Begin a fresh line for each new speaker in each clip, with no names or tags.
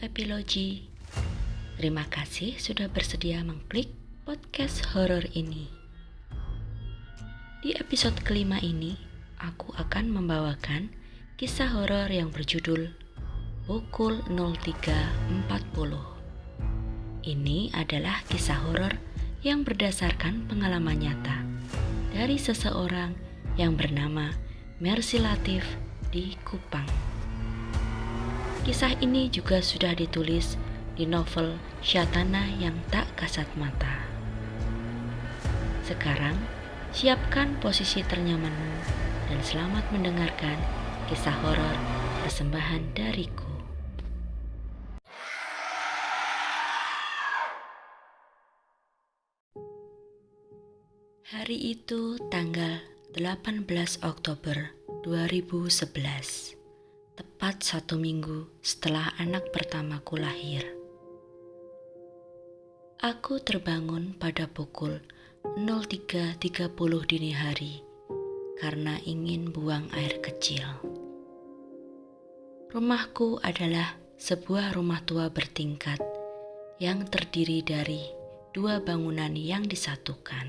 Epilogi. Terima kasih sudah bersedia mengklik podcast horor ini. Di episode kelima ini, aku akan membawakan kisah horor yang berjudul Pukul 03.40. Ini adalah kisah horor yang berdasarkan pengalaman nyata dari seseorang yang bernama Mercy Latif di Kupang. Kisah ini juga sudah ditulis di novel Syaitana yang Tak Kasat Mata. Sekarang, siapkan posisi ternyamanmu dan selamat mendengarkan kisah horor persembahan dariku. Hari itu tanggal 18 Oktober 2011. Tepat 1 minggu setelah anak pertamaku lahir. Aku terbangun pada pukul 03.30 dini hari karena ingin buang air kecil. Rumahku adalah sebuah rumah tua bertingkat yang terdiri dari 2 bangunan yang disatukan.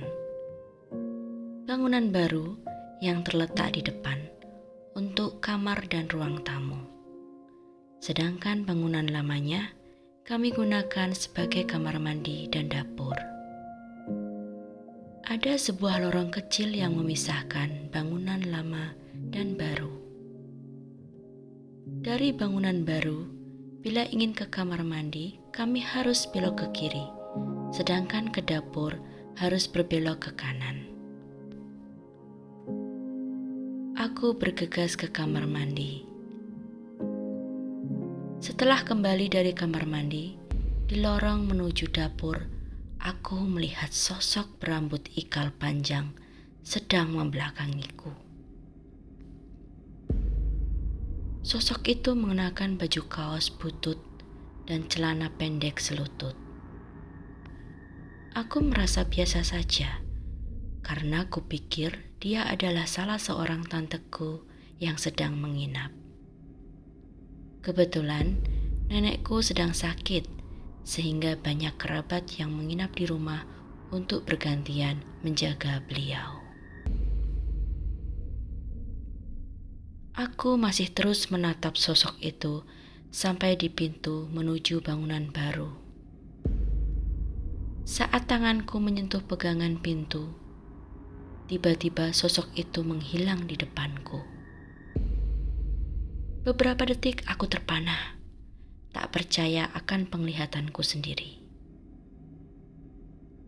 Bangunan baru yang terletak di depan untuk kamar dan ruang tamu. Sedangkan bangunan lamanya kami gunakan sebagai kamar mandi dan dapur. Ada sebuah lorong kecil yang memisahkan bangunan lama dan baru. Dari bangunan baru, bila ingin ke kamar mandi, kami harus belok ke kiri, sedangkan ke dapur harus berbelok ke kanan. Aku bergegas ke kamar mandi. Setelah kembali dari kamar mandi, di lorong menuju dapur, aku melihat sosok berambut ikal panjang sedang membelakangiku. Sosok itu mengenakan baju kaos butut dan celana pendek selutut. Aku merasa biasa saja, karena kupikir dia adalah salah seorang tanteku yang sedang menginap. Kebetulan nenekku sedang sakit, sehingga banyak kerabat yang menginap di rumah untuk bergantian menjaga beliau. Aku masih terus menatap sosok itu sampai di pintu menuju bangunan baru. Saat tanganku menyentuh pegangan pintu, tiba-tiba sosok itu menghilang di depanku. Beberapa detik aku terpana, tak percaya akan penglihatanku sendiri.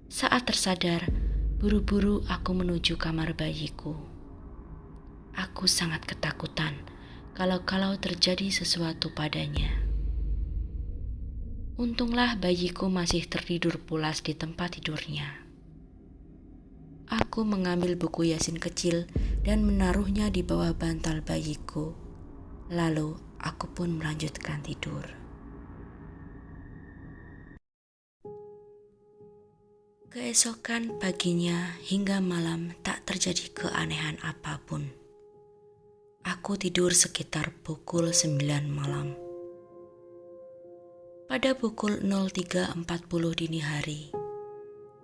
Saat tersadar, buru-buru aku menuju kamar bayiku. Aku sangat ketakutan kalau terjadi sesuatu padanya. Untunglah bayiku masih tertidur pulas di tempat tidurnya. Aku mengambil buku Yasin kecil dan menaruhnya di bawah bantal bayiku. Lalu aku pun melanjutkan tidur. Keesokan paginya hingga malam tak terjadi keanehan apapun. Aku tidur sekitar pukul 9 malam. Pada pukul 03.40 dini hari,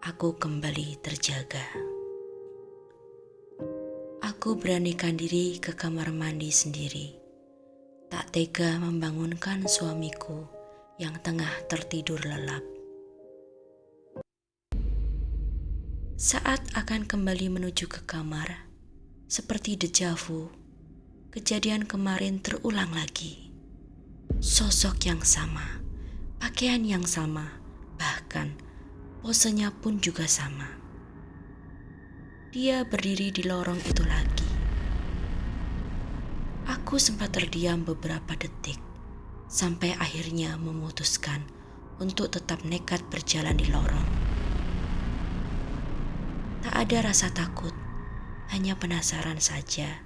aku kembali terjaga. Aku beranikan diri ke kamar mandi sendiri. Tak tega membangunkan suamiku yang tengah tertidur lelap. Saat akan kembali menuju ke kamar, seperti deja vu, kejadian kemarin terulang lagi. Sosok yang sama, pakaian yang sama, bahkan posenya pun juga sama. Dia berdiri di lorong itu lagi. Aku sempat terdiam beberapa detik, sampai akhirnya memutuskan untuk tetap nekat berjalan di lorong. Tak ada rasa takut, hanya penasaran saja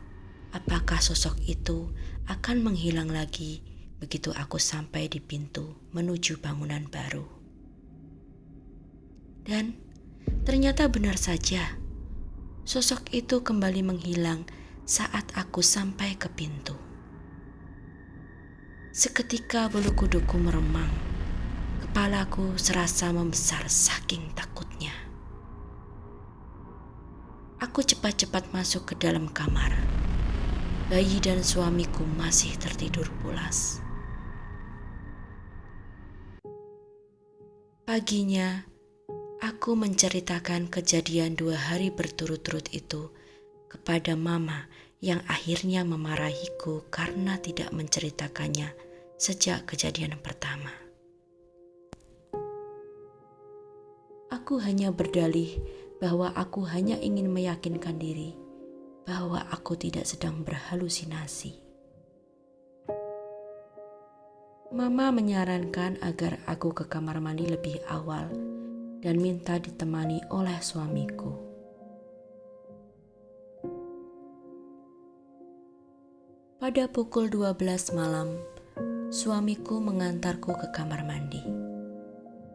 apakah sosok itu akan menghilang lagi begitu aku sampai di pintu menuju bangunan baru. Dan ternyata benar saja, sosok itu kembali menghilang saat aku sampai ke pintu. Seketika bulu kuduku meremang. Kepalaku serasa membesar saking takutnya. Aku cepat-cepat masuk ke dalam kamar. Bayi dan suamiku masih tertidur pulas. Paginya, aku menceritakan kejadian 2 hari berturut-turut itu kepada mama yang akhirnya memarahiku karena tidak menceritakannya sejak kejadian pertama. Aku hanya berdalih bahwa aku hanya ingin meyakinkan diri bahwa aku tidak sedang berhalusinasi. Mama menyarankan agar aku ke kamar mandi lebih awal dan minta ditemani oleh suamiku. Pada pukul 12 malam, suamiku mengantarku ke kamar mandi.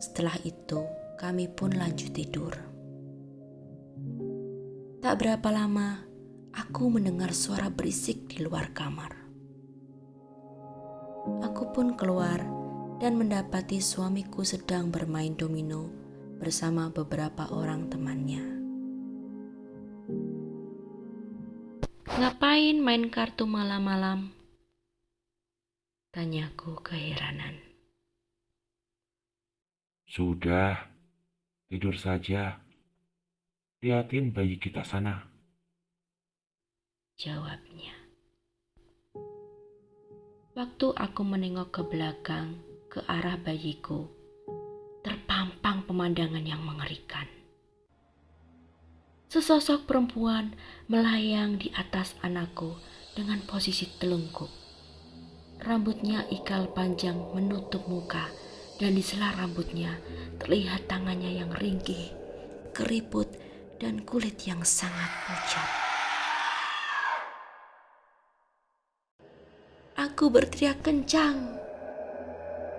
Setelah itu, kami pun lanjut tidur. Tak berapa lama, aku mendengar suara berisik di luar kamar. Aku pun keluar dan mendapati suamiku sedang bermain domino bersama beberapa orang temannya. "Ngapain main kartu malam-malam?" tanyaku keheranan.
Sudah, tidur saja. Lihatin bayi kita sana.
Jawabnya. Waktu aku menengok ke belakang, ke arah bayiku, terpampang pemandangan yang mengerikan. Sesosok perempuan melayang di atas anakku dengan posisi telungkup. Rambutnya ikal panjang menutup muka dan di sela rambutnya terlihat tangannya yang ringkih, keriput, dan kulit yang sangat pucat. Aku berteriak kencang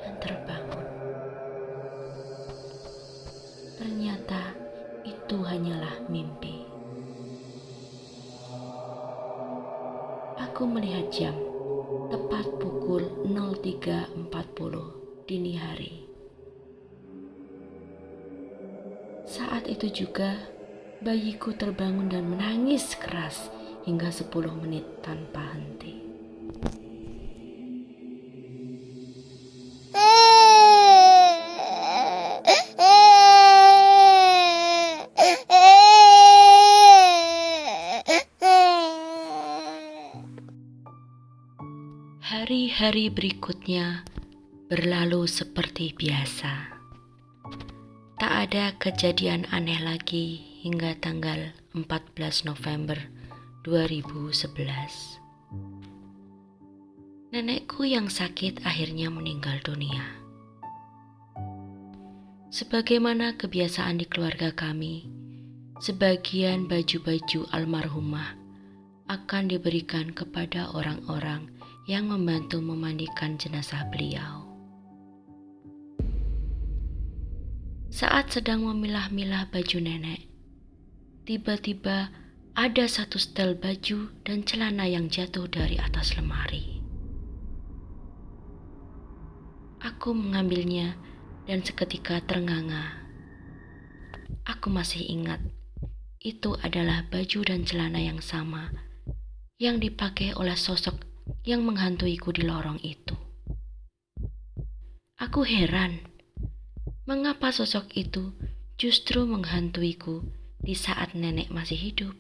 dan terbangun. Ternyata itu hanyalah mimpi. Aku melihat jam, tepat pukul 03.40 dini hari. Saat itu juga bayiku terbangun dan menangis keras hingga 10 menit tanpa henti. Hari-hari berikutnya berlalu seperti biasa. Tak ada kejadian aneh lagi hingga tanggal 14 November 2011. Nenekku yang sakit akhirnya meninggal dunia. Sebagaimana kebiasaan di keluarga kami, sebagian baju-baju almarhumah akan diberikan kepada orang-orang yang membantu memandikan jenazah beliau. Saat sedang memilah-milah baju nenek, tiba-tiba ada satu setel baju dan celana yang jatuh dari atas lemari. Aku mengambilnya dan seketika ternganga. Aku masih ingat, itu adalah baju dan celana yang sama yang dipakai oleh sosok yang menghantuiku di lorong itu. Aku heran, mengapa sosok itu justru menghantuiku di saat nenek masih hidup.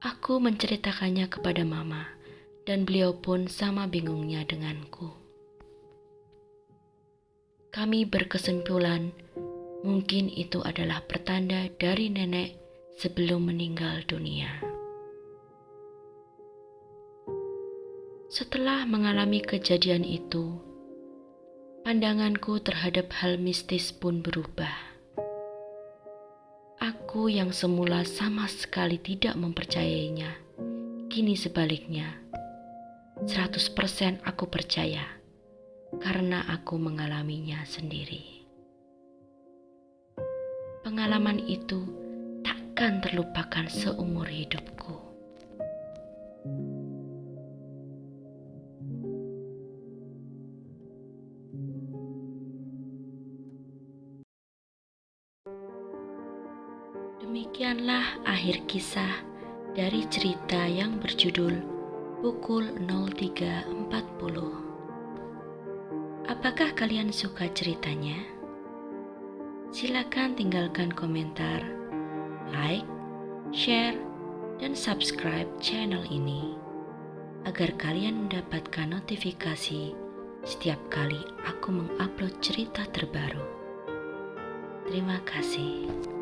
Aku menceritakannya kepada mama, dan beliau pun sama bingungnya denganku. Kami berkesimpulan, mungkin itu adalah pertanda dari nenek sebelum meninggal dunia. Setelah mengalami kejadian itu, pandanganku terhadap hal mistis pun berubah. Aku yang semula sama sekali tidak mempercayainya, kini sebaliknya, 100% aku percaya karena aku mengalaminya sendiri. Pengalaman itu takkan terlupakan seumur hidupku. Demikianlah akhir kisah dari cerita yang berjudul Pukul 03.40. Apakah kalian suka ceritanya? Silakan tinggalkan komentar, like, share, dan subscribe channel ini agar kalian mendapatkan notifikasi setiap kali aku mengupload cerita terbaru. Terima kasih.